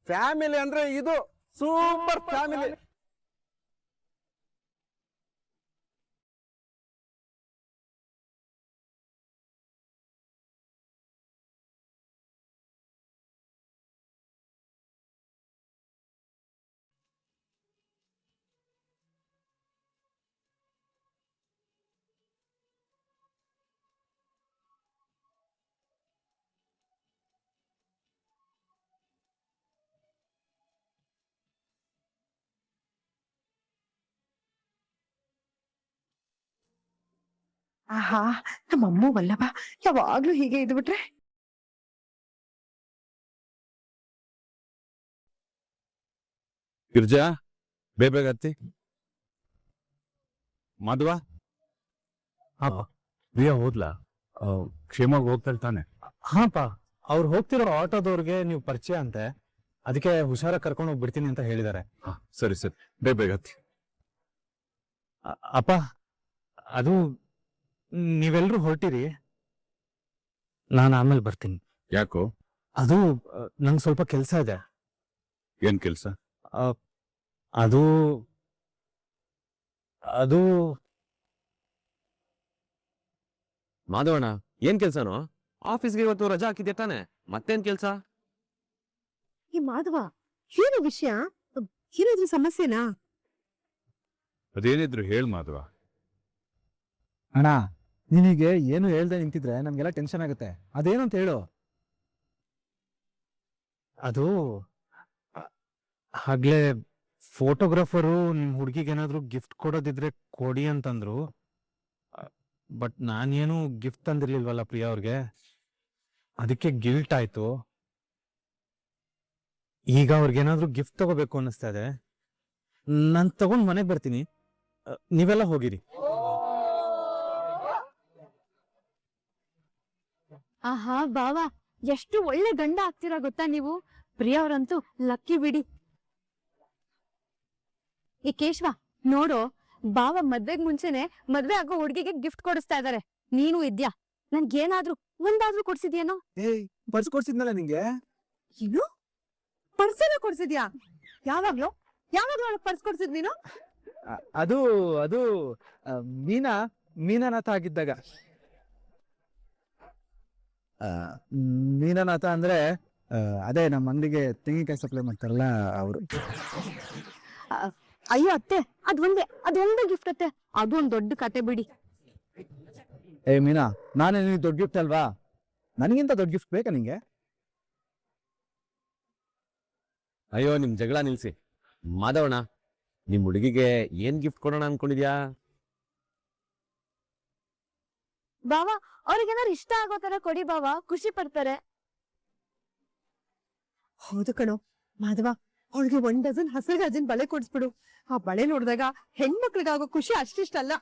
Family ಅಂದ್ರೆ ಇದು super family. ಆಹಾ, ನಮ್ಮಮ್ಮ ವಲ್ಲಭ ಯಾವಾಗ್ಲೂ ಹೀಗೆ ಇದ್ಬಿಟ್ರೆ. ಗಿರ್ಜಾ, ಬೇಗ ಹತ್ತಿ. ಮಾಧವ, ಪ್ರಿಯಾ ಹೋದ್ಲಾ? ಕ್ಷೇಮವಾಗಿ ಹೋಗ್ತಾಳೆ ತಾನೆ? ಹಾಪ, ಅವ್ರು ಹೋಗ್ತಿರೋ ಆಟೋದವ್ರಿಗೆ ನೀವು ಪರಿಚಯ ಅಂತೆ, ಅದಕ್ಕೆ ಹುಷಾರಾಗಿ ಕರ್ಕೊಂಡು ಹೋಗ್ಬಿಡ್ತೀನಿ ಅಂತ ಹೇಳಿದ್ದಾರೆ. ಸರಿ ಸರಿ, ಬೇಗ ಹತ್ತಿ. ಅಪ್ಪ, ಅದು ನೀವೆಲ್ರೂ ಹೊರಟಿರಿ, ನಾನು ಆಮೇಲೆ ಬರ್ತೀನಿ. ಯಾಕೋ? ಅದು ನಂಗೆ ಸ್ವಲ್ಪ ಕೆಲಸ ಇದೆ. ಏನ್ ಕೆಲ್ಸ? ಅದು ಅದು ಮಾಧವಣ್ಣ, ಏನ್ ಕೆಲ್ಸನೋ? ಆಫೀಸ್ಗೆ ಇವತ್ತು ರಜಾ ಹಾಕಿದ್ಯಾ ತಾನೆ? ಮತ್ತೇನ್ ಕೆಲ್ಸ? ಈ ಮಾಧವ, ಏನು ವಿಷಯ? ಏನಾದ್ರೂ ಸಮಸ್ಯೆನಾ? ಅದೇನಿದ್ರು ಹೇಳ್ ಮಾಧವ. ಅಣ್ಣ, ನಿನಗೆ ಏನು ಹೇಳ್ದೆ ನಿಂತಿದ್ರೆ ನಮ್ಗೆಲ್ಲ ಟೆನ್ಷನ್ ಆಗುತ್ತೆ. ಅದೇನು ಅಂತ ಹೇಳು. ಅದು ಆಗ್ಲೇ ಫೋಟೋಗ್ರಾಫರು ನಿಮ್ ಹುಡುಗಿಗೆ ಏನಾದ್ರು ಗಿಫ್ಟ್ ಕೊಡೋದಿದ್ರೆ ಕೊಡಿ ಅಂತಂದ್ರು. ಬಟ್ ನಾನೇನು ಗಿಫ್ಟ್ ತಂದಿರ್ಲಿಲ್ವಲ್ಲ ಪ್ರಿಯಾ ಅವ್ರಿಗೆ, ಅದಕ್ಕೆ ಗಿಲ್ಟ್ ಆಯ್ತು. ಈಗ ಅವ್ರಿಗೇನಾದ್ರೂ ಗಿಫ್ಟ್ ತಗೋಬೇಕು ಅನ್ನಿಸ್ತಾ ಇದೆ. ನಾನು ತಗೊಂಡ್ ಮನೆಗೆ ಬರ್ತೀನಿ, ನೀವೆಲ್ಲ ಹೋಗಿರಿ. ಆಹಾ ಬಾವ, ಎಷ್ಟು ಒಳ್ಳೆ ಗಂಡ ಆಗ್ತೀರಾ ಗೊತ್ತಾ ನೀವು? ಪ್ರಿಯಾ ಅವ್ರಂತೂ ಲಕ್ಕಿ ಬಿಡಿ. ಈ ಕೇಶವ ನೋಡು, ಬಾವ ಮದ್ವೆಗ್ ಮುಂಚೆನೆ ಮದ್ವೆ ಆಗೋ ಹುಡ್ಗಿಗೆ ಗಿಫ್ಟ್ ಕೊಡಿಸ್ತಾ ಇದಾರೆ. ನೀನು ಇದ್ಯಾ? ನನ್ಗೇನಾದ್ರೂ ಒಂದಾದ್ರೂ ಕೊಡ್ಸಿದ್ಯೇನೋ? ಪರ್ಸ್ ಕೊಡ್ಸಿದ್ನಲ್ಲ ನಿಂಗೆ. ಏನು ಪರ್ಸೆಲ್ಲ ಕೊಡ್ಸಿದ್ಯಾ? ಯಾವಾಗ್ಲೂ ಪರ್ಸ್ ಕೊಡ್ಸಿದ್ ನೀನು? ಅದು ಅದು ಮೀನಾನಾಥ ಆಗಿದ್ದಾಗ. ಮೀನಾನಾಥ ಅಂದ್ರೆ ಅದೇ ನಮ್ಮ ಅಂಗಡಿಗೆ ತೆಂಗಿನಕಾಯಿ ಸಪ್ಲೈ ಮಾಡ್ತಾರಲ್ಲ ಅವರು. ಅಯ್ಯೋ ಅತ್ತೆ, ಅದೊಂದೇ ಗಿಫ್ಟ್ ಅತ್ತೆ, ಅದು ಒಂದ್ ದೊಡ್ಡ ಕತೆ ಬಿಡಿ. ಮೀನಾ, ನಾನೇ ನಿನಗೆ ದೊಡ್ಡ ಗಿಫ್ಟ್ ಅಲ್ವಾ? ನನಗಿಂತ ದೊಡ್ಡ ಗಿಫ್ಟ್ ಬೇಕಾ ನಿಂಗೆ? ಅಯ್ಯೋ, ನಿಮ್ ಜಗಳ ನಿಲ್ಸಿ. ಮಾಧವಣ್ಣ, ನಿಮ್ ಹುಡುಗಿಗೆ ಏನ್ ಗಿಫ್ಟ್ ಕೊಡೋಣ ಅನ್ಕೊಂಡಿದ್ಯಾ? ಬಾವ, ಅವ್ರಿಗೇನಾರು ಇಷ್ಟ ಆಗೋ ತರ ಕೊಡಿ ಬಾವ, ಖುಷಿ ಪಡ್ತಾರೆ. ಹೌದು ಕಣೋ ಮಾಧವ, ಅವಳಿಗೆ 1 ಡಜನ್ ಹಸಿರು ಗಾಜಿನ ಬಳೆ ಕೊಡಿಸ್ಬಿಡು. ಆ ಬಳೆ ನೋಡಿದಾಗ ಹೆಣ್ಮಕ್ಳಿಗಾಗೋ ಖುಷಿ ಅಷ್ಟಿಷ್ಟಲ್ಲ.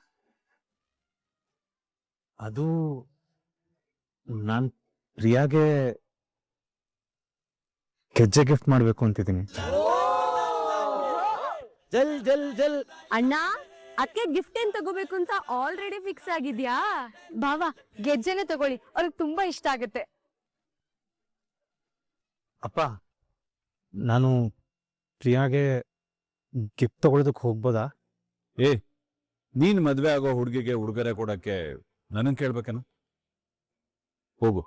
ಅದು ನಾನ್ ಪ್ರಿಯಾಗೆ ಗೆಜ್ಜೆ ಗಿಫ್ಟ್ ಮಾಡ್ಬೇಕು ಅಂತಿದ್ದೀನಿ. ಜಲ್ ಜಲ್ ಜಲ್. ಅಣ್ಣ, ಅದಕ್ಕೆ ಗಿಫ್ಟ್ ಏನ್ ತಗೋಬೇಕು ಅಂತ ಆಲ್ರೆಡಿ ಫಿಕ್ಸ್ ಆಗಿದ್ಯಾ? ಬಾವ, ಗೆಜ್ಜೆನೆ ತಗೊಳ್ಳಿ, ಅವ್ರಿಗೆ ತುಂಬಾ ಇಷ್ಟ ಆಗುತ್ತೆ. ಅಪ್ಪ, ನಾನು ಪ್ರಿಯಾಗೆ ಗಿಫ್ಟ್ ತಗೊಳೋದಕ್ಕೆ ಹೋಗ್ಬೋದಾ? ನೀನ್ ಮದ್ವೆ ಆಗೋ ಹುಡುಗಿಗೆ ಉಡುಗೊರೆ ಕೊಡಕ್ಕೆ ನನನ್ ಕೇಳ್ಬೇಕೇನು? ಹೋಗು,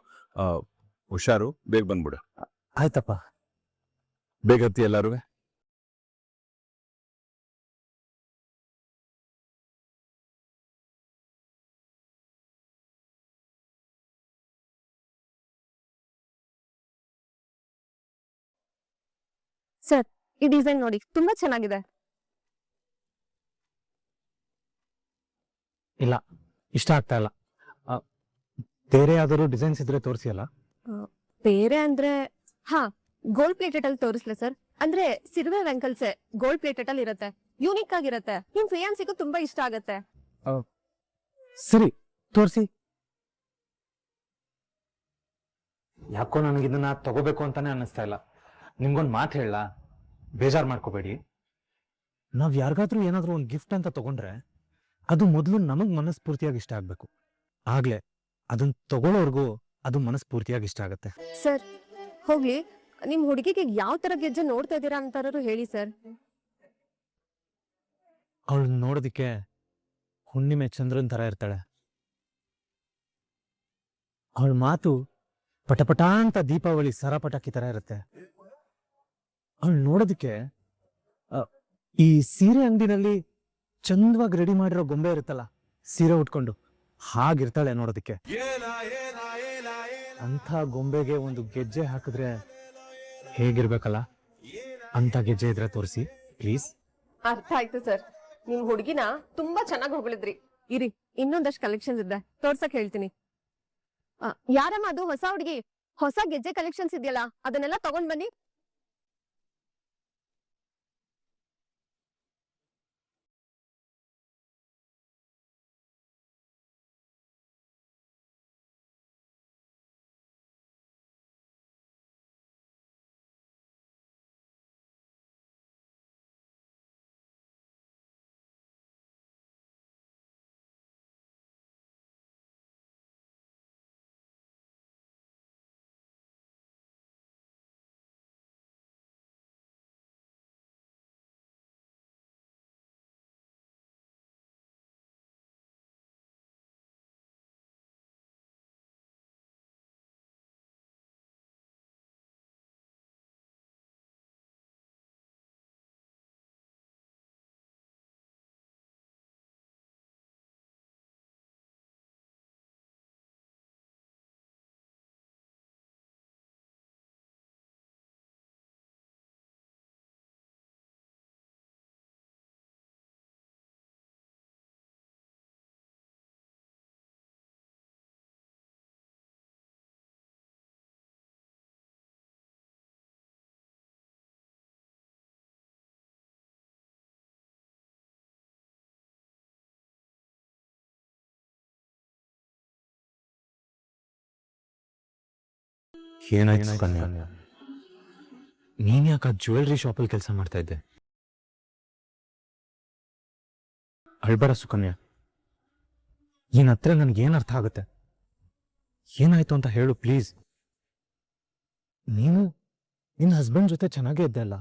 ಹುಷಾರು, ಬೇಗ ಬಂದ್ಬಿಡು. ಆಯ್ತಪ್ಪ. ಬೇಗ ಹತ್ತಿ ಎಲ್ಲಾರು. ಸರ್, ಈ ಡಿಸೈನ್ ನೋಡಿ, ತುಂಬಾ ಚೆನ್ನಾಗಿದೆ. ಇಲ್ಲ, ಇಷ್ಟ ಆಗ್ತಾ ಇಲ್ಲ. ಬೇರೆ ಯಾವ್ದಾದ್ರು ಡಿಸೈನ್ಸ್ ಇದ್ರೆ ತೋರಿಸಿ ಅಲ್ಲ. ಬೇರೆ ಅಂದ್ರೆ ಗೋಲ್ಡ್ ಪ್ಲೇಟೆಡ್ ಅಲ್ಲಿ ತೋರಿಸ್ಲ ಸರ್? ಅಂದ್ರೆ ಸಿಲ್ವರ್ ವೆಂಕಲ್ಸೆ ಗೋಲ್ಡ್ ಪ್ಲೇಟೆಡ್ ಅಲ್ಲಿ ಇರುತ್ತೆ, ಯೂನಿಕ್ ಆಗಿರುತ್ತೆ. ನಿಮ್ ಫಿಯಾನ್ಸಿಗೂ ತುಂಬಾ ಇಷ್ಟ ಆಗತ್ತೆ. ಸರಿ, ತೋರಿಸಿ. ಯಾಕೋ ನನಗೆ ಇದನ್ನ ತಗೋಬೇಕು ಅಂತಾನೆ ಅನ್ನಿಸ್ತಾ ಇಲ್ಲ. ನಿಮ್ಗೊಂದು ಮಾತು ಹೇಳಲಾ? ಬೇಜಾರು ಮಾಡ್ಕೋಬೇಡಿ. ನಾವ್ ಯಾರಿಗಾದ್ರೂ ಏನಾದ್ರೂ ಒಂದು ಗಿಫ್ಟ್ ಅಂತ ತಗೊಂಡ್ರೆ ಅದು ಮೊದಲು ನಮಗ್ ಮನಸ್ಫೂರ್ತಿಯಾಗಿ ಇಷ್ಟ ಆಗ್ಬೇಕು. ಆಗ್ಲೇ ಅದನ್ನ ತಗೊಳ್ಳೋರ್ಗೂ ಅದು ಮನಸ್ಫೂರ್ತಿಯಾಗಿ ಇಷ್ಟ ಆಗತ್ತೆ. ಸರ್ ಹೋಗ್ಲಿ, ನಿಮ್ ಹುಡುಗಿಗೆ ಯಾವ ತರ ಗೆಜ್ಜೆ ನೋಡ್ತಾ ಇದೀರಾ ಅಂತಾರು ಹೇಳಿ ಸರ್. ಅವಳು ನೋಡೋದಿಕ್ಕೆ ಹುಣ್ಣಿಮೆ ಚಂದ್ರನ್ ತರ ಇರ್ತಾಳೆ. ಅವಳ ಮಾತು ಪಟಪಟ ಅಂತ ದೀಪಾವಳಿ ಸರಪಟಾಕಿ ತರ ಇರುತ್ತೆ. ಅವಳು ನೋಡೋದಿಕ್ಕೆ ಈ ಸೀರೆ ಅಂಗಡಿನಲ್ಲಿ ಚಂದವಾಗಿ ರೆಡಿ ಮಾಡಿರೋ ಗೊಂಬೆ ಇರುತ್ತಲ್ಲ, ಸೀರೆ ಉಟ್ಕೊಂಡು ಹಾಗಿರ್ತಾಳೆ ನೋಡೋದಿಕ್ಕೆ. ಅಂಥ ಗೊಂಬೆಗೆ ಒಂದು ಗೆಜ್ಜೆ ಹಾಕಿದ್ರೆ ಹೇಗಿರ್ಬೇಕಲ್ಲ, ಅಂತ ಗೆಜ್ಜೆ ಇದ್ರೆ ತೋರಿಸಿ ಪ್ಲೀಸ್. ಅರ್ಥ ಆಯ್ತು ಸರ್, ನಿಮ್ ಹುಡುಗಿನ ತುಂಬಾ ಚೆನ್ನಾಗಿ ಹೊಗಳಿದ್ರಿ. ಇರಿ, ಇನ್ನೊಂದಷ್ಟು ಕಲೆಕ್ಷನ್ಸ್ ಇದೆ, ತೋರ್ಸಕ್ ಹೇಳ್ತೀನಿ. ಯಾರಮ್ಮ ಅದು ಹೊಸ ಹುಡುಗಿ? ಹೊಸ ಗೆಜ್ಜೆ ಕಲೆಕ್ಷನ್ಸ್ ಇದೆಯಲ್ಲ, ಅದನ್ನೆಲ್ಲ ತಗೊಂಡ್ ಬನ್ನಿ. ಏನಾಯ್ತು ಕನ್ಯಾ? ನೀನ್ ಯಾಕೆ ಜ್ಯುವೆಲ್ರಿ ಶಾಪಲ್ಲಿ ಕೆಲಸ ಮಾಡ್ತಾ ಇದ್ದೆ? ಅಳ್ಬೇಡ ಸುಕನ್ಯಾ, ನಿನ್ನ ಹತ್ರ ನನ್ಗೇನ್ ಅರ್ಥ ಆಗುತ್ತೆ. ಏನಾಯ್ತು ಅಂತ ಹೇಳು ಪ್ಲೀಸ್. ನೀನು ನಿನ್ನ ಹಸ್ಬೆಂಡ್ ಜೊತೆ ಚೆನ್ನಾಗೇ ಇದ್ದೆ ಅಲ್ಲ?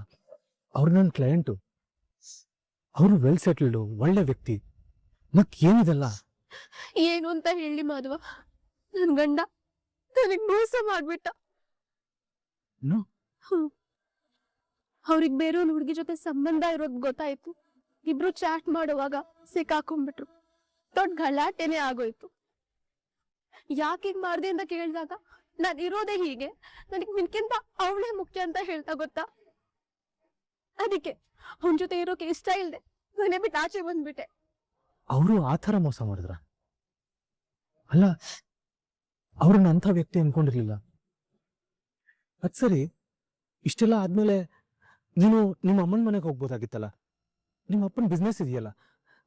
ಅವ್ರು ನನ್ನ ಕ್ಲೈಂಟು, ಅವರು ವೆಲ್ ಸೆಟಲ್ಡು, ಒಳ್ಳೆ ವ್ಯಕ್ತಿ. ಮತ್ ಏನಿದೆಲ್ಲ? ಏನು ಅಂತ ಹೇಳಿ ಮಾಧವ, ನನ್ ಗಂಡ ನನಗ್ ಮೋಸ ಮಾಡ್ಬಿಟ್ಟ. ಅವ್ರಿಗೆ ಬೇರೆ ಒಂದು ಹುಡುಗಿ ಜೊತೆ ಸಂಬಂಧ ಇರೋದ್ ಗೊತ್ತಾಯ್ತು. ಇಬ್ರು ಚಾಟ್ ಮಾಡುವಾಗ ಸಿಕ್ಕಾಕೊಂಡ್ಬಿಟ್ರು. ದೊಡ್ಡ ಗಲಾಟೆನೆ ಆಗೋಯ್ತು. ಯಾಕೆ ಹೀಗ್ ಮಾಡ್ದೆ ಅಂತ ಕೇಳಿದಾಗ ನಾನ್ ಇರೋದೇ ಹೀಗೆ, ನನಗ್ ನಿನ್ಕಿಂತ ಅವಳೇ ಮುಖ್ಯ ಅಂತ ಹೇಳ್ತಾ ಗೊತ್ತಾ. ಅದಕ್ಕೆ ಅವನ್ ಜೊತೆ ಇರೋಕೆ ಇಷ್ಟ ಇಲ್ದೆ ಮನೆ ಬಿಟ್ಟು ಆಚೆ ಬಂದ್ಬಿಟ್ಟೆ. ಅವರು ಆ ಥರ ಮೋಸ ಮಾಡಿದ್ರ? ಅಲ್ಲ, ಅವ್ರನ್ನ ಅಂಥ ವ್ಯಕ್ತಿ ಅನ್ಕೊಂಡಿರ್ಲಿಲ್ಲ. ಅದ್ ಸರಿ, ಇಷ್ಟೆಲ್ಲ ಆದ್ಮೇಲೆ ನೀನು ನಿಮ್ಮ ಅಮ್ಮನ ಮನೆಗೆ ಹೋಗ್ಬೋದಾಗಿತ್ತಲ್ಲ? ನಿಮ್ಮ ಅಪ್ಪನ ಬಿಸ್ನೆಸ್ ಇದೆಯಲ್ಲ,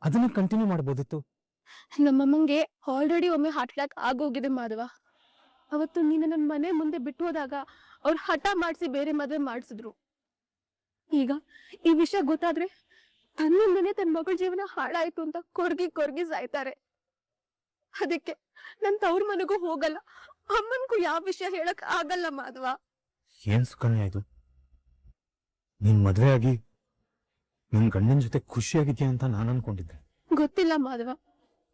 ಅದನ್ನ ಕಂಟಿನ್ಯೂ ಮಾಡ್ಬೋದಿತ್ತು. ನಮ್ಮಮ್ಮಂಗೆ ಆಲ್ರೆಡಿ ಒಮ್ಮೆ ಹಾರ್ಟ್ ಅಟ್ಯಾಕ್ ಆಗೋಗಿದೆ ಮಾಧವ. ಅವತ್ತು ನೀನು ನನ್ನ ಮನೆ ಮುಂದೆ ಬಿಟ್ಟು ಹೋದಾಗ ಅವ್ರು ಹಠ ಮಾಡಿಸಿ ಬೇರೆ ಮದುವೆ ಮಾಡಿಸಿದ್ರು. ಈಗ ಈ ವಿಷಯ ಗೊತ್ತಾದ್ರೆ ತನ್ನಿಂದನೇ ತನ್ನ ಮಗಳ ಜೀವನ ಹಾಳಾಯ್ತು ಅಂತ ಕೊರ್ಗಿ ಕೊರ್ಗಿ ಸಾಯ್ತಾರೆ. ಅದಕ್ಕೆ ನನ್ ತವ್ರ ಮನೆಗೂ ಹೋಗಲ್ಲ, ಅಮ್ಮನ್ಗೂ ಯಾವ ವಿಷಯ ಹೇಳಕ್ ಆಗಲ್ಲ ಮಾಧವ. ಏನ್ ಸುಕನ್ಯಾ ಇದು? ನೀನ್ ಮದ್ವೆ ಆಗಿ ನಿನ್ ಗಂಡನ ಜೊತೆ ಖುಷಿಯಾಗಿದ್ಯಾ ಅಂತ ನಾನು ಅನ್ಕೊಂಡಿದ್ದೆ. ಗೊತ್ತಿಲ್ಲ ಮಾಧವ,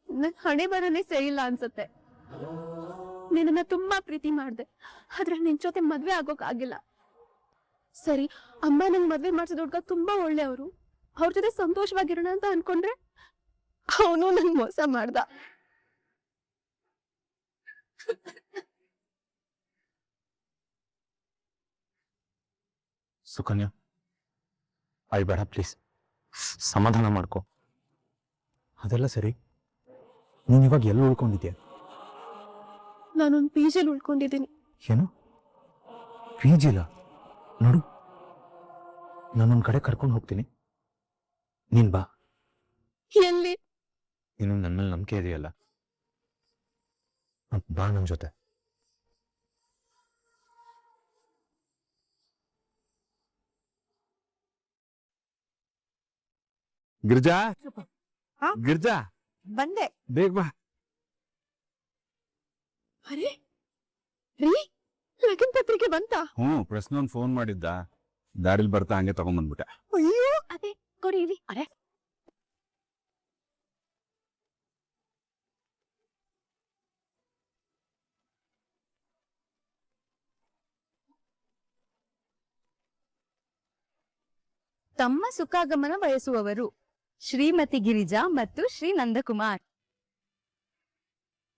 ನನ್ ಹಣೆ ಬರನೇ ಸರಿ ಇಲ್ಲ ಅನ್ಸತ್ತೆ. ನಿನ್ನ ತುಂಬಾ ಪ್ರೀತಿ ಮಾಡ್ದೆ, ಆದ್ರೆ ನಿನ್ ಜೊತೆ ಮದ್ವೆ ಆಗೋಕ್ ಆಗಿಲ್ಲ. ಸರಿ, ಅಮ್ಮ ನಂಗ್ ಮದ್ವೆ ಮಾಡ್ಸಿದ ಹುಡ್ಗ ತುಂಬಾ ಒಳ್ಳೆಯವರು, ಅವ್ರ ಜೊತೆ ಸಂತೋಷವಾಗಿರೋಣ ಅಂತ ಅನ್ಕೊಂಡ್ರೆ ಅವನು ನಂಗ್ ಮೋಸ ಮಾಡ್ದ. ಸುಕನ್ಯಾ, ಅಳ್ಬೇಡ ಪ್ಲೀಸ್, ಸಮಾಧಾನ ಮಾಡ್ಕೊ. ಅದೆಲ್ಲ ಸರಿ, ನೀನ್ ಇವಾಗ ಎಲ್ಲಿ ಉಳ್ಕೊಂಡಿದ್ಯಾ? ನಾನೊಂದ್ ಪಿಜಿಲ್ ಉಳ್ಕೊಂಡಿದ್ದೀನಿ. ಏನು ಪಿಜಿಲ? ನೋಡು, ನಾನೊಂದ್ ಕಡೆ ಕರ್ಕೊಂಡು ಹೋಗ್ತೀನಿ, ನೀನ್ ಬಾ. ಎಲ್ಲಿ? ನೀನು ನನ್ನ ಮೇಲೆ ನಂಬಿಕೆ ಇದೆಯಲ್ಲ, ಬಾ ನನ್ ಜೊತೆ. ಗಿರ್ಜಾ, ಹಾ? ಗಿರ್ಜಾ, ಬಂದೆ. ಬೇಗ ಬಾ. ಅರೆ ರೀ, ಲಗ್ನ ಪತ್ರಿಕೆ ಬಂತ? ಪ್ರಶ್ನೊಂದು ಫೋನ್ ಮಾಡಿದ್ದ, ದಾರಿಲಿ ಬರ್ತಾ ಹಂಗೆ ತಗೊಂಡ್ಬಂದ್ಬಿಟ್ಟೆ. ಅಯ್ಯೋ, ಅದೇ ಕೊಡಿ ಇರಿ. ಅರೆ ತಮ್ಮ ಸುಖಾಗಮನ ಬಯಸುವವರು ಶ್ರೀಮತಿ ಗಿರಿಜಾ ಮತ್ತು ಶ್ರೀ ನಂದಕುಮಾರ್.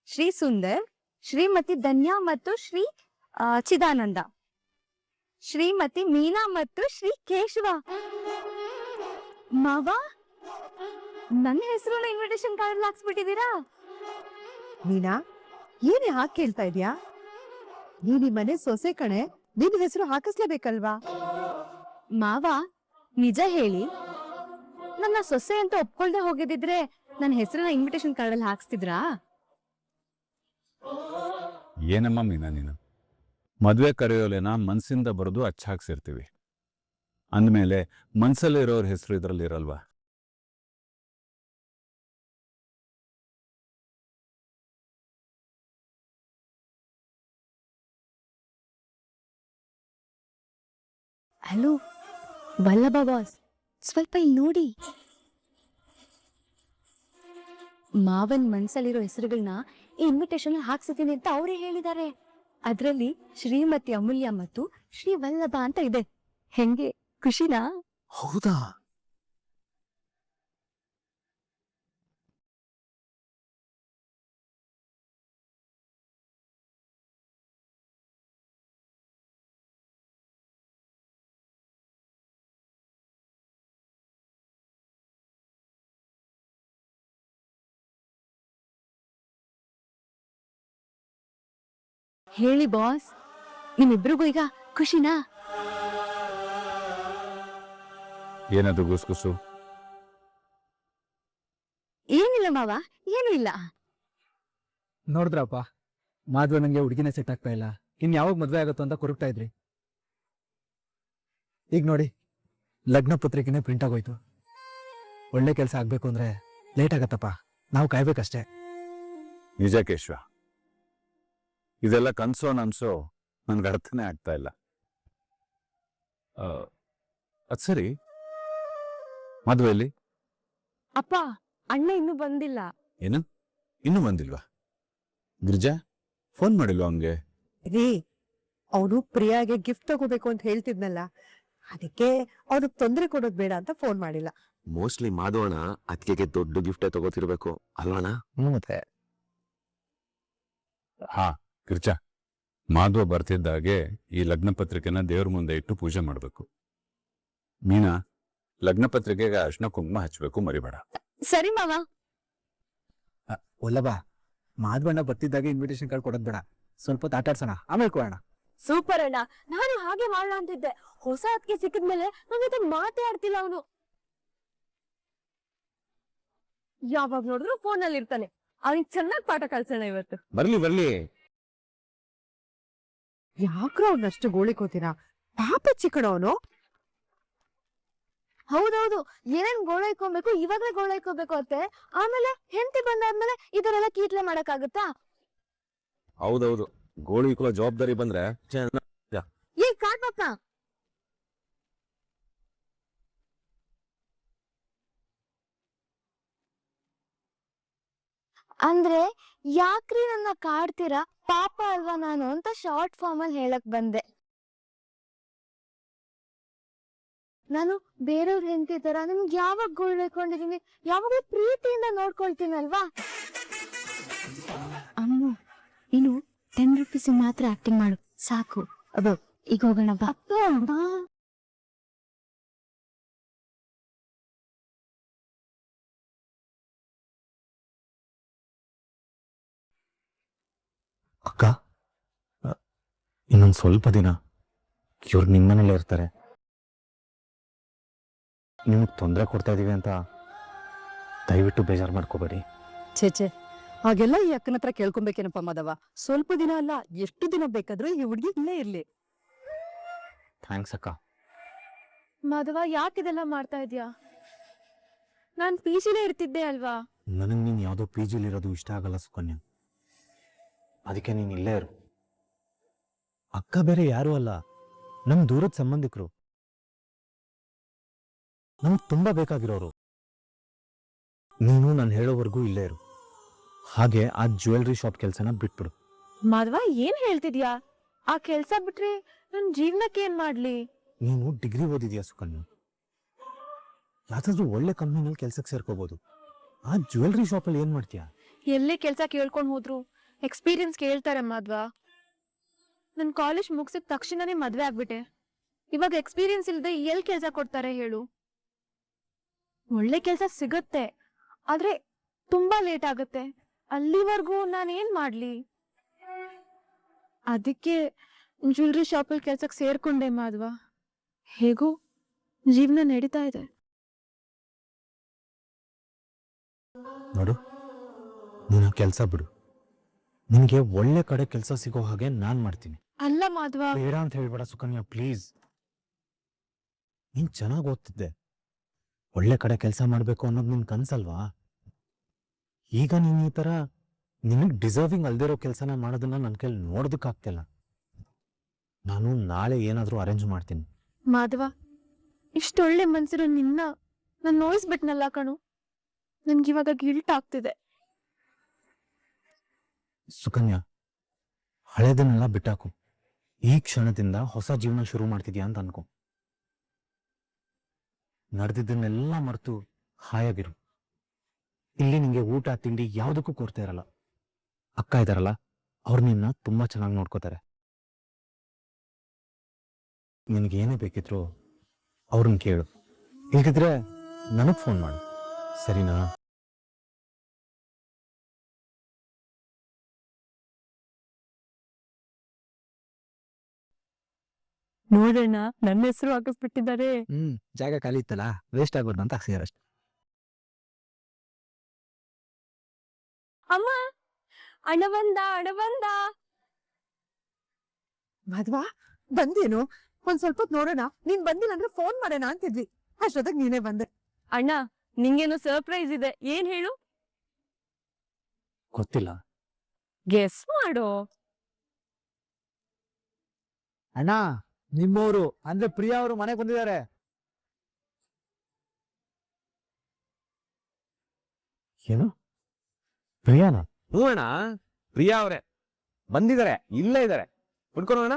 ಶ್ರೀ ಸುಂದರ್, ಶ್ರೀಮತಿ ಧನ್ಯಾ ಮತ್ತು ಶ್ರೀ ಚಿದಾನಂದ. ಶ್ರೀಮತಿ ಮೀನಾ ಮತ್ತು ಶ್ರೀ ಕೇಶವ. ಮಾವ, ನನ್ನ ಹೆಸರು ಇನ್ವಿಟೇಷನ್ ಕಾರ್ಡ್ ಹಾಕ್ಸ್ಬಿಟ್ಟಿದ್ದೀರಾ? ಮೀನಾ, ಏನೇ ಹಾಕ್ ಕೇಳ್ತಾ ಇದ್ಯಾ? ನೀನ್ ಈ ಮನೆ ಸೊಸೆ ಕಣೆ, ನಿನ್ ಹೆಸರು ಹಾಕಿಸ್ಲೇಬೇಕಲ್ವಾ? ಮಾವ, ನಿಜ ಹೇಳಿ, ನನ್ನ ಸೊಸೆ ಅಂತ ಒಪ್ಕೊಳ್ದೆ ಹೋಗಿದ್ರೆ ನನ್ನ ಹೆಸರನ್ನ ಇನ್ವಿಟೇಷನ್ ಕಾರ್ಡ್ ಅಲ್ಲಿ ಹಾಕ್ಸ್ತಿದ್ರಾ? ಏನಮ್ಮ ಮೀನಾ ನೀನು, ಮದ್ವೆ ಕರೆಯೋಲೆನ ಮನ್ಸಿಂದ ಬರೆದು ಹಾಕ್ಸಿರ್ತೀವಿ, ಅಂದ್ಮೇಲೆ ಮನ್ಸಲ್ಲಿರೋರ್ ಹೆಸರು ಇದ್ರಲ್ಲಿ ಇರಲ್ವಾ? ಹಲೋ ವಲ್ಲಭ ಬಾಸ್, ಸ್ವಲ್ಪ ಇಲ್ಲಿ ನೋಡಿ. ಮಾವನ್ ಮನ್ಸಲ್ಲಿರೋ ಹೆಸರುಗಳನ್ನ ಈ ಇನ್ವಿಟೇಷನ್ ಹಾಕ್ಸಿದ್ದೀನಿ ಅಂತ ಅವರೇ ಹೇಳಿದ್ದಾರೆ. ಅದ್ರಲ್ಲಿ ಶ್ರೀಮತಿ ಅಮೂಲ್ಯ ಮತ್ತು ಶ್ರೀ ವಲ್ಲಭ ಅಂತ ಇದೆ. ಹೆಂಗೆ, ಖುಷಿನಾ? ಹೌದಾ? ಹೇಳಿ ಬಾಸ್, ನಿಮ್ಮಿಬ್ರಿಗೂ ಈಗ ಖುಷಿನಾ? ಏನದು ಗುಸ್ಗುಸು? ಏನಿಲ್ಲ ಮಾವ, ಏನೂ ಇಲ್ಲ. ನೋಡಿದ್ರಪ್ಪ, ಮಾಧವ ನಂಗೆ ಹುಡುಗಿನೇ ಸೆಟ್ ಆಗ್ತಾ ಇಲ್ಲ, ಇನ್ ಯಾವಾಗ ಮದ್ವೆ ಆಗತ್ತೋ ಅಂತ ಕೊರಗ್ತಾ ಇದ್ರಿ. ಈಗ ನೋಡಿ, ಲಗ್ನ ಪತ್ರಿಕೆನೇ ಪ್ರಿಂಟ್ ಆಗೋಯ್ತು. ಒಳ್ಳೆ ಕೆಲಸ ಆಗ್ಬೇಕು ಅಂದ್ರೆ ಲೇಟ್ ಆಗತ್ತಪ್ಪ, ನಾವು ಕಾಯ್ಬೇಕಷ್ಟೇ. ನಿಜ ಕೇಶವ, ಇದೆಲ್ಲ ಕನ್ಸೋ ನನ್ಸೋ ನನ್ಗೆ ಅರ್ಥನೇ ಆಗ್ತಾ ಇಲ್ಲ. ಅದ್ ಸರಿ, ಮದುವೆಯಲ್ಲಿ ಅಪ್ಪ, ಅಣ್ಣ ಇನ್ನೂ ಬಂದಿಲ್ಲ. ಏನು, ಇನ್ನೂ ಬಂದಿಲ್ವಾ? ಗಿರಿಜಾ ಫೋನ್ ಮಾಡಿಲ್ವಾ ಅವನ್ಗೆ? ರೀ, ಅವನು ಪ್ರಿಯಾಗೆ ಗಿಫ್ಟ್ ತಗೋಬೇಕು ಅಂತ ಹೇಳ್ತಿದ್ನಲ್ಲ, ಅದಕ್ಕೆ ಅವ್ನಿಗೆ ತೊಂದರೆ ಕೊಡೋದ್ ಬೇಡ ಅಂತ ಫೋನ್ ಮಾಡಿಲ್ಲ. ಮೋಸ್ಟ್ಲಿ ಮಾಧವಣ್ಣ ಅದಕ್ಕೆ ದೊಡ್ಡ ಗಿಫ್ಟೇ ತಗೋತಿರ್ಬೇಕು ಅಲ್ವಣ್ಣ? ಮತ್ತೆ ಹಾ ಗಿರಿಜಾ, ಮಾಧವ ಬರ್ತಿದ್ದಾಗೆ ಈ ಲಗ್ನ ಪತ್ರಿಕೆನ ದೇವ್ರ ಮುಂದೆ ಇಟ್ಟು ಪೂಜೆ ಮಾಡ್ಬೇಕು. ಮೀನಾ, ಲಗ್ನ ಪತ್ರಿಕೆಗೆ ಅರ್ಶಿನ ಕುಂಕುಮ ಹಚ್ಬೇಕು, ಮರಿಬೇಡ. ಸರಿ ಮಾವ. ಒಲ್ಲಬಾ, ಮಾಧವಣ್ಣ ಬರ್ತಿದ್ದಾಗೆ ಇನ್ವಿಟೇಷನ್ ಕಾರ್ಡ್ ಕೊಡೋದ್ ಬೇಡ, ಸ್ವಲ್ಪ ಹೊತ್ತು ಆಟ ಆಡ್ಸೋಣ, ಆಮೇಲೆ ಕೊಡೋಣ. ಸೂಪರ್ ಅಣ್ಣ, ನಾನು ಹಾಗೆ ಮಾಡೋಣ ಅಂತಿದ್ದೆ. ಹೊಸ ಅದಕ್ಕೆ ಸಿಕ್ಕಿದ್ಮೇಲೆ ನನ್ನ ಜೊತೆ ಮಾತೇ ಆಡ್ತಿಲ್ಲ ಅವನು. ಯಾವಾಗ ನೋಡಿದ್ರು ಫೋನ್ ಅಲ್ಲಿ ಇರ್ತಾನೆ. ಅವನಿಗೆ ಚೆನ್ನಾಗಿ ಪಾಠ ಕಳ್ಸೋಣ ಇವತ್ತು. ಬರ್ಲಿ ಬರ್ಲಿ. ಯಾಕ್ರ ಅವ್ನಷ್ಟು ಗೋಳಿಕೋತೀರಾ? ಪಾಪ ಚಿಕ್ಕಣವನು. ಹೌದೌದು, ಏನೇನ್ ಗೋಳೈಕೋಬೇಕು ಇವಾಗ್ಲೇ ಗೋಳೈಕೋಬೇಕು ಅತ್ತೆ. ಆಮೇಲೆ ಹೆಂಡತಿ ಬಂದಾದ್ಮೇಲೆ ಇದರೆಲ್ಲ ಕೀಟ್ಲೆ ಮಾಡಕ್ಕಾಗತ್ತಾ? ಹೌದೌದು, ಗೋಳಿ ಕುಲ ಜವಾಬ್ದಾರಿ ಬಂದ್ರೆ ಏ ಕಾಡ್ಪಪ್ಪ, ಅಂದ್ರೆ ಯಾಕ್ರಿ ನನ್ನ ಕಾಡ್ತೀರಾ? ಪಾಪ ಅಲ್ವಾ ನಾನು ಅಂತ ಶಾರ್ಟ್ ಫಾರ್ಮ್ ಅಲ್ಲಿ ಹೇಳಕ್ ಬಂದೆ. ನಾನು ಬೇರೆಯವ್ರ ಹೆಂಡತಿ ತರ ನಿಮ್ಗೆ ಯಾವಾಗ ಗೋಳ್ಕೊಂಡಿದೀನಿ, ಯಾವಾಗ್ಲೂ ಪ್ರೀತಿಯಿಂದ ನೋಡ್ಕೊಳ್ತೀನಲ್ವಾ? ಅಮ್ಮ, ನೀನು 10 ರೂಪೀಸ್ ಮಾತ್ರ ಆಕ್ಟಿಂಗ್ ಮಾಡು ಸಾಕು. ಅಬ್ಬ, ಈಗ ಹೋಗೋಣ ಬಾ. ಅಕ್ಕ, ಇನ್ನೊಂದು ಸ್ವಲ್ಪ ದಿನ ಇವ್ರು ನಿಮ್ಮನೇಲೆ ಇರ್ತಾರೆ. ನಿಮಗೆ ತೊಂದರೆ ಕೊಡ್ತಾ ಇದೀವಿ ಅಂತ ದಯವಿಟ್ಟು ಬೇಜಾರು ಮಾಡ್ಕೋಬೇಡಿ. ಛೇ, ಹಾಗೆಲ್ಲ ಈ ಅಕ್ಕನ ಹತ್ರ ಕೇಳ್ಕೊಬೇಕೇನಪ್ಪ ಮಾಧವ? ಸ್ವಲ್ಪ ದಿನ ಅಲ್ಲ, ಎಷ್ಟು ದಿನ ಬೇಕಾದ್ರೂ ಈ ಹುಡುಗಿ ಇಲ್ಲೇ ಇರ್ಲಿ. ಥ್ಯಾಂಕ್ಸ್ ಅಕ್ಕ. ಮಾಧವ, ಯಾಕಿದೆಲ್ಲ ಮಾಡ್ತಾ ಇದ್ಯಾ? ನಾನ್ ಪಿಜಿಲೇ ಇರ್ತಿದ್ದೆ ಅಲ್ವಾ? ನನಗೆ ನೀನು ಯಾವುದೋ ಪಿ ಜಿಲಿರೋದು ಇಷ್ಟ ಆಗಲ್ಲ ಸುಕನ್ಯಾ. ಅದಕ್ಕೆ ನೀನು ಇಲ್ಲೇ ಇರು. ಅಕ್ಕ ಬೇರೆ ಯಾರೂ ಅಲ್ಲ, ನಮ್ ದೂರದ ಸಂಬಂಧಿಕರು, ನಮ್ಗೆ ತುಂಬಾ ಬೇಕಾಗಿರೋರು. ನೀನು ನಾನು ಹೇಳೋವರೆಗೂ ಇಲ್ಲೇ ಇರು. ಹಾಗೆ ಆ ಜ್ಯುವೆಲ್ರಿ ಶಾಪ್ ಕೆಲಸನ ಬಿಟ್ಬಿಡು. ಮಾಧವ, ಏನ್ ಹೇಳ್ತಿದ್ಯಾ? ಆ ಕೆಲ್ಸ ಬಿಟ್ರೆ ನನ್ ಜೀವನಕ್ಕೆ ಏನ್ ಮಾಡ್ಲಿ? ನೀನು ಡಿಗ್ರಿ ಓದಿದ್ಯಾ ಸುಕನ್ಯಾ? ಯಾವ್ದಾದ್ರು ಒಳ್ಳೆ ಕಂಪ್ನಿನಲ್ಲಿ ಕೆಲ್ಸಕ್ಕೆ ಸೇರ್ಕೋಬಹುದು. ಆ ಜ್ಯುವೆಲ್ರಿ ಶಾಪಲ್ಲಿ ಏನ್ ಮಾಡ್ತೀಯಾ? ಎಲ್ಲೇ ಕೆಲ್ಸ ಕೇಳ್ಕೊಂಡ್ ಹೋದ್ರು ಎಕ್ಸ್ಪೀರಿಯನ್ಸ್ ಕೇಳ್ತಾರೆ ಮಾಧವ. ನನ್ ಕಾಲೇಜ್ ಮುಗಿಸಿದ ತಕ್ಷಣನೇ ಮದ್ವೆ ಆಗ್ಬಿಟ್ಟೆ. ಇವಾಗ ಎಕ್ಸ್ಪೀರಿಯನ್ಸ್ ಇಲ್ಲದೆ ಎಲ್ ಕೆಲ್ಸ ಕೊಡ್ತಾರೆ ಹೇಳು? ಒಳ್ಳೆ ಕೆಲ್ಸ ಸಿಗತ್ತೆ, ಆದ್ರೆ ತುಂಬಾ ಲೇಟ್ ಆಗತ್ತೆ. ಅಲ್ಲಿವರೆಗೂ ನಾನೇನ್ ಮಾಡ್ಲಿ? ಅದಕ್ಕೆ ಜ್ಯುವೆಲ್ರಿ ಶಾಪಲ್ಲಿ ಕೆಲ್ಸಕ್ಕೆ ಸೇರ್ಕೊಂಡೆ ಮಾಧವ. ಹೇಗೂ ಜೀವನ ನಡೀತಾ ಇದೆ. ನೋಡು, ನೀನು ಕೆಲಸ ಬಿಡು. ನಿನಗೆ ಒಳ್ಳೆ ಕಡೆ ಕೆಲಸ ಸಿಗೋ ಹಾಗೆ ನಾನ್ ಮಾಡ್ತೀನಿ. ಅಲ್ಲ ಮಾಧವ, ಬೇಡ ಅಂತ ಹೇಳ್ಬೇಡ ಸುಕನ್ಯಾ, ಪ್ಲೀಸ್. ನೀನ್ ಚೆನ್ನಾಗಿ ಓದ್ತಿದ್ದೆ, ಒಳ್ಳೆ ಕಡೆ ಕೆಲಸ ಮಾಡ್ಬೇಕು ಅನ್ನೋದು ನಿನ್ ಕನ್ಸಲ್ವಾ? ಈಗ ನೀನ್ ಈ ತರ ನಿನಗ್ ಡಿಸರ್ವಿಂಗ್ ಅಲ್ದಿರೋ ಕೆಲಸನ ಮಾಡೋದನ್ನ ನನ್ನ ಕೈಲಿ ನೋಡೋದಕ್ಕಾಗ್ತಿಲ್ಲ. ನಾನು ನಾಳೆ ಏನಾದ್ರೂ ಅರೇಂಜ್ ಮಾಡ್ತೀನಿ. ಮಾಧವ, ಇಷ್ಟೊಳ್ಳೆ ಮನ್ಸಿರೋ ನಿನ್ನ ನಾನು ನೋಯಿಸ್ಬಿಟ್ನಲ್ಲ ಕಣು. ನನ್ಗಿವಾಗ ಗಿಲ್ಟ್ ಆಗ್ತಿದೆ. ಸುಕನ್ಯಾ, ಹಳೇದನ್ನೆಲ್ಲ ಬಿಟ್ಟಾಕು. ಈ ಕ್ಷಣದಿಂದ ಹೊಸ ಜೀವನ ಶುರು ಮಾಡ್ತಿದ್ಯಾ ಅಂತ ಅನ್ಕೋ. ನಡೆದಿದ್ದನ್ನೆಲ್ಲ ಮರೆತು ಹಾಯಾಗಿರು. ಇಲ್ಲಿ ನಿಂಗೆ ಊಟ ತಿಂಡಿ ಯಾವುದಕ್ಕೂ ಕೊರತೆ ಇರಲ್ಲ. ಅಕ್ಕ ಇದಾರಲ್ಲ, ಅವ್ರು ನಿನ್ನ ತುಂಬಾ ಚೆನ್ನಾಗಿ ನೋಡ್ಕೋತಾರೆ. ನಿನಗೇನೇ ಬೇಕಿದ್ರು ಅವ್ರನ್ನ ಕೇಳು. ಇಲ್ದಿದ್ರೆ ನನಗ್ ಫೋನ್ ಮಾಡು, ಸರಿನಾ? ನೋಡೋಣ, ನನ್ನ ಹೆಸರು ಹಾಕಿಸ್ಬಿಟ್ಟಿದ್ದಾರೆ. ಜಾಗ ಖಾಲಿ ಇತ್ತಲ್ಲ, ವೇಸ್ಟ್ ಆಗ್ಬಾರ್ದು ಅಂತ ಹಾಕ್ಸಿದಾರಷ್ಟೆ. ಅಮ್ಮ, ಅಣ್ಣ ಬಂದ, ಅಣ್ಣ ಬಂದ. ಮಾಧವ, ಬಂದೇನು? ಒಂದ್ ಸ್ವಲ್ಪ ಹೊತ್ತು ನೋಡೋಣ. ನೀನ್ ಬಂದಿಲ್ಲ ಅಂದ್ರೆ ಫೋನ್ ಮಾಡೋಣ ಅಂತಿದ್ವಿ, ಅಷ್ಟೊತ್ತಿಗೆ ನೀನೇ ಬಂದೆ. ಅಣ್ಣ, ನಿಂಗೇನು ಸರ್ಪ್ರೈಸ್ ಇದೆ. ಏನ್ ಹೇಳು? ಗೊತ್ತಿಲ್ಲ. ಗೆಸ್ ಮಾಡು. ಅಣ್ಣ, ನಿಮ್ಮವರು ಅಂದ್ರೆ ಪ್ರಿಯಾ ಅವರು ಮನೆಗೆ ಬಂದಿದ್ದಾರೆ. ಏನು? ಪ್ರಿಯಾನ? ಹ್ಞೂ ಅಣ್ಣ, ಪ್ರಿಯಾ ಅವರೇ ಬಂದಿದ್ದಾರೆ, ಇಲ್ಲೇ ಇದ್ದಾರೆ. ಕುಡ್ಕೊಳೋಣ.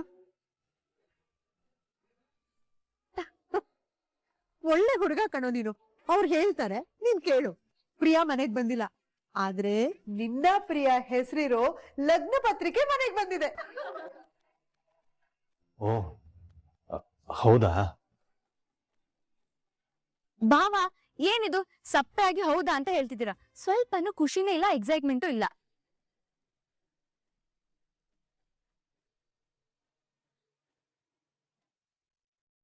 ಒಳ್ಳೆ ಹುಡುಗ ಕಣೋ ನೀನು. ಅವ್ರು ಹೇಳ್ತಾರೆ, ನೀನ್ ಕೇಳು. ಪ್ರಿಯಾ ಮನೆಗ್ ಬಂದಿಲ್ಲ, ಆದ್ರೆ ನಿನ್ನ ಪ್ರಿಯಾ ಹೆಸರಿರೋ ಲಗ್ನ ಪತ್ರಿಕೆ ಮನೆಗ್ ಬಂದಿದೆ. ಓ, ಹೌದಾ? ಬಾವ, ಏನಿದು ಸಪ್ಪೆ ಆಗಿ ಹೌದಾ ಅಂತ ಹೇಳ್ತಿದ್ದೀರಾ? ಸ್ವಲ್ಪನೂ ಖುಷಿನೇ ಇಲ್ಲ, ಎಕ್ಸೈಟ್ಮೆಂಟು ಇಲ್ಲ.